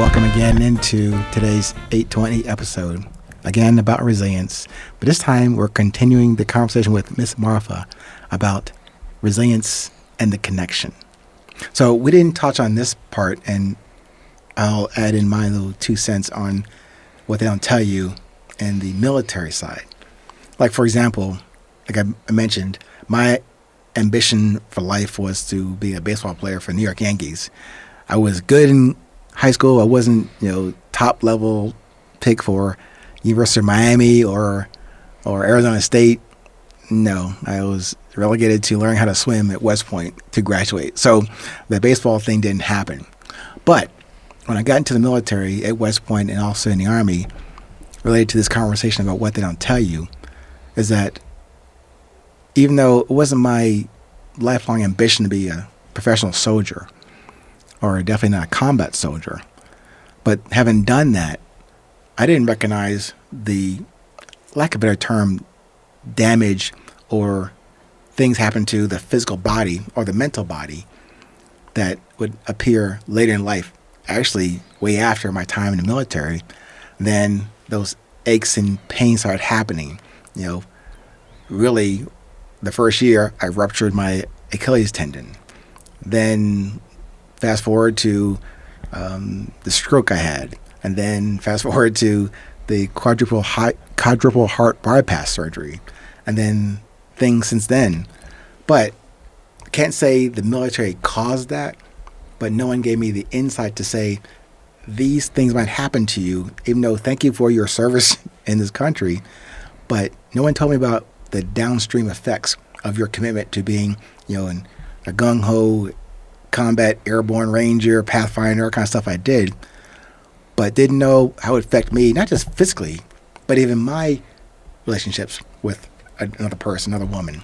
welcome again into today's 820 episode, again about resilience. But this time we're continuing the conversation with Miss Martha about resilience and the connection. So we didn't touch on this part, and I'll add in my little 2 cents on what they don't tell you in the military side. Like, for example, like I mentioned, my ambition for life was to be a baseball player for New York Yankees. I was good in high school. I wasn't, top level pick for University of Miami or Arizona State. No, I was relegated to learning how to swim at West Point to graduate. So the baseball thing didn't happen. But when I got into the military at West Point and also in the Army, related to this conversation about what they don't tell you, is that even though it wasn't my lifelong ambition to be a professional soldier, or definitely not a combat soldier, but having done that, I didn't recognize the, lack of a better term, damage or things happen to the physical body or the mental body that would appear later in life, actually way after my time in the military. Then those aches and pains started happening. Really, the first year I ruptured my Achilles tendon. Then fast forward to the stroke I had, and then fast forward to the quadruple heart bypass surgery, and then things since then. But I can't say the military caused that, but no one gave me the insight to say these things might happen to you, even though thank you for your service in this country, but no one told me about the downstream effects of your commitment to being, in a gung-ho combat airborne ranger, pathfinder, kind of stuff I did, but didn't know how it affected me, not just physically, but even my relationships with another person, another woman.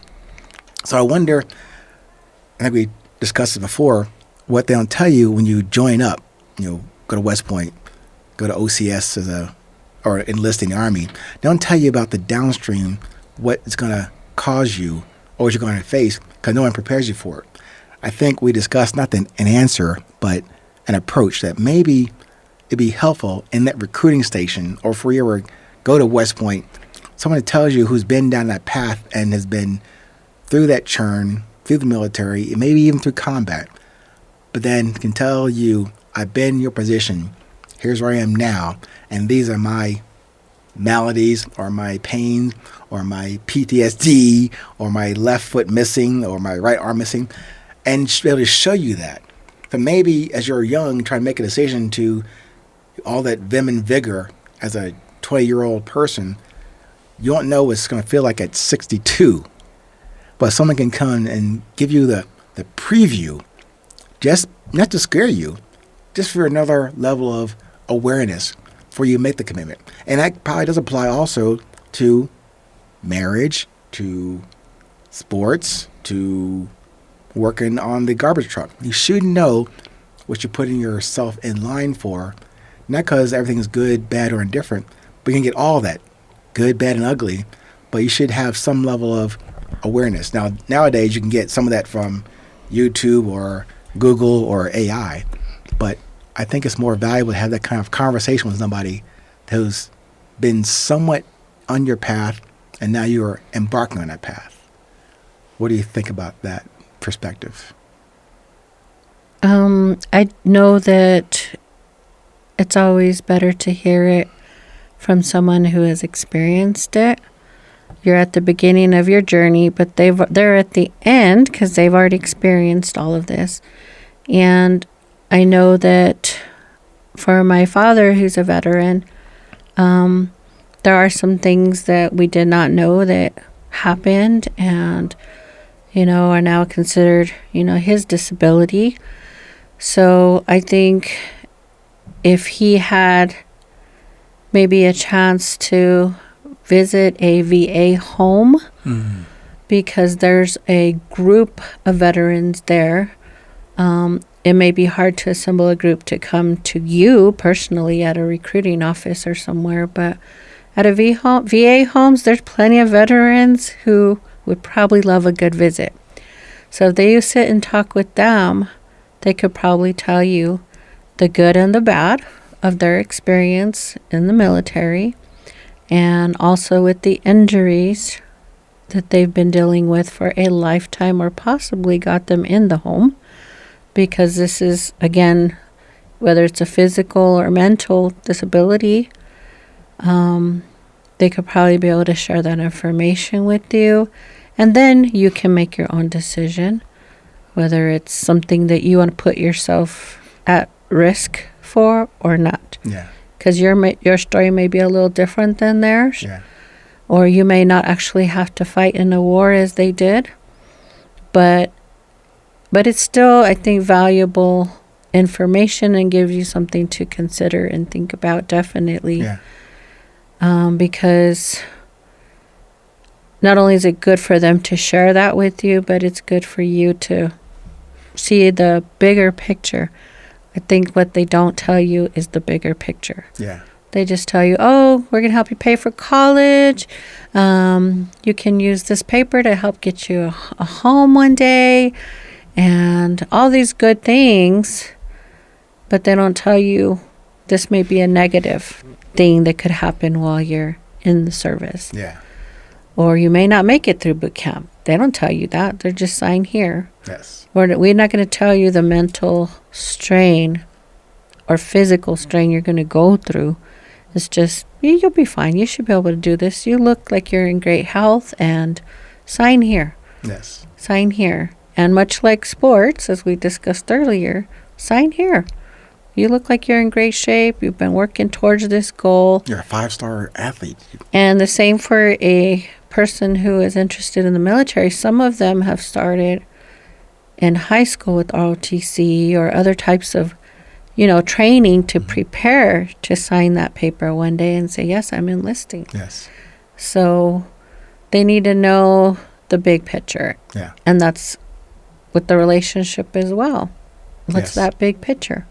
So I wonder, I think we discussed it before, what they don't tell you when you join up, go to West Point, go to OCS or enlist in the Army. They don't tell you about the downstream, what it's going to cause you or what you're going to face, because no one prepares you for it. I think we discussed not an answer, but an approach that maybe it'd be helpful in that recruiting station, or if we ever go to West Point, someone that tells you who's been down that path and has been through that churn, through the military, and maybe even through combat, but then can tell you, I've been in your position, here's where I am now, and these are my maladies or my pain or my PTSD or my left foot missing or my right arm missing, and be able to show you that. So maybe as you're young, try to make a decision to all that vim and vigor as a 20-year-old person, you don't know what it's going to feel like at 62. But someone can come and give you the preview, just not to scare you, just for another level of awareness before you make the commitment. And that probably does apply also to marriage, to sports, to working on the garbage truck. You should know what you're putting yourself in line for, not because everything is good, bad, or indifferent, but you can get all that, good, bad, and ugly, but you should have some level of awareness. Now, nowadays, you can get some of that from YouTube or Google or AI, but I think it's more valuable to have that kind of conversation with somebody who's been somewhat on your path, and now you're embarking on that path. What do you think about that perspective? I know that it's always better to hear it from someone who has experienced it. You're at the beginning of your journey, but they're at the end because they've already experienced all of this. And I know that for my father, who's a veteran, there are some things that we did not know that happened and, are now considered, his disability. So I think if he had maybe a chance to visit a VA home, because there's a group of veterans there, it may be hard to assemble a group to come to you personally at a recruiting office or somewhere, but at a VA homes, there's plenty of veterans who would probably love a good visit. So if they sit and talk with them, they could probably tell you the good and the bad of their experience in the military and also with the injuries that they've been dealing with for a lifetime or possibly got them in the home, because this is, again, whether it's a physical or mental disability, they could probably be able to share that information with you, and then you can make your own decision whether it's something that you want to put yourself at risk for or not. Yeah. Because your story may be a little different than theirs. Yeah. Or you may not actually have to fight in a war as they did. But it's still, I think, valuable information and gives you something to consider and think about, definitely. Yeah. Because not only is it good for them to share that with you, but it's good for you to see the bigger picture. I think what they don't tell you is the bigger picture. Yeah. They just tell you, oh, we're going to help you pay for college. You can use this paper to help get you a home one day. And all these good things. But they don't tell you this may be a negative thing that could happen while you're in the service. Yeah. Or you may not make it through boot camp. They don't tell you that. They're just sign here. Yes. We're not going to tell you the mental strain or physical strain you're going to go through. It's just, you'll be fine. You should be able to do this. You look like you're in great health, and sign here. Yes. Sign here. And much like sports, as we discussed earlier, sign here. You look like you're in great shape. You've been working towards this goal. You're a 5-star athlete. And the same for a person who is interested in the military. Some of them have started in high school with ROTC or other types of, training to prepare to sign that paper one day and say, yes, I'm enlisting. Yes. So they need to know the big picture. Yeah. And that's with the relationship as well. What's Yes. that big picture?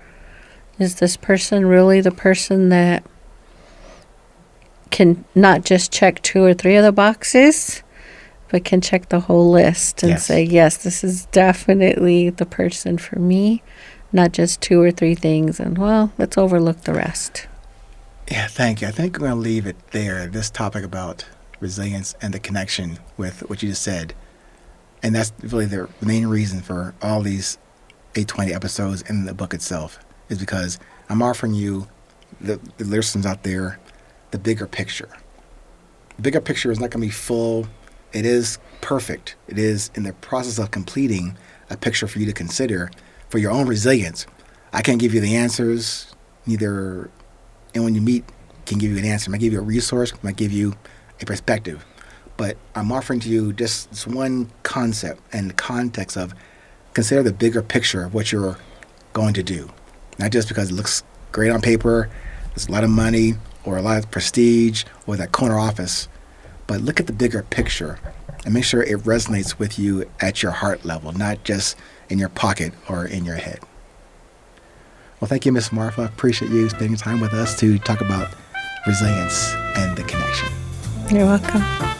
Is this person really the person that can not just check 2 or 3 of the boxes, but can check the whole list and Yes. say, yes, this is definitely the person for me, not just 2 or 3 things, and, well, let's overlook the rest. Yeah, thank you. I think we're going to leave it there, this topic about resilience and the connection with what you just said. And that's really the main reason for all these 820 episodes in the book itself, is because I'm offering you, the listeners out there, the bigger picture. The bigger picture is not going to be full. It is perfect. It is in the process of completing a picture for you to consider for your own resilience. I can't give you the answers, neither anyone you meet can give you an answer. I might give you a resource, I might give you a perspective. But I'm offering to you just this one concept and the context of consider the bigger picture of what you're going to do. Not just because it looks great on paper, there's a lot of money or a lot of prestige or that corner office, but look at the bigger picture and make sure it resonates with you at your heart level, not just in your pocket or in your head. Well, thank you, Miss Martha. I appreciate you spending time with us to talk about resilience and the connection. You're welcome.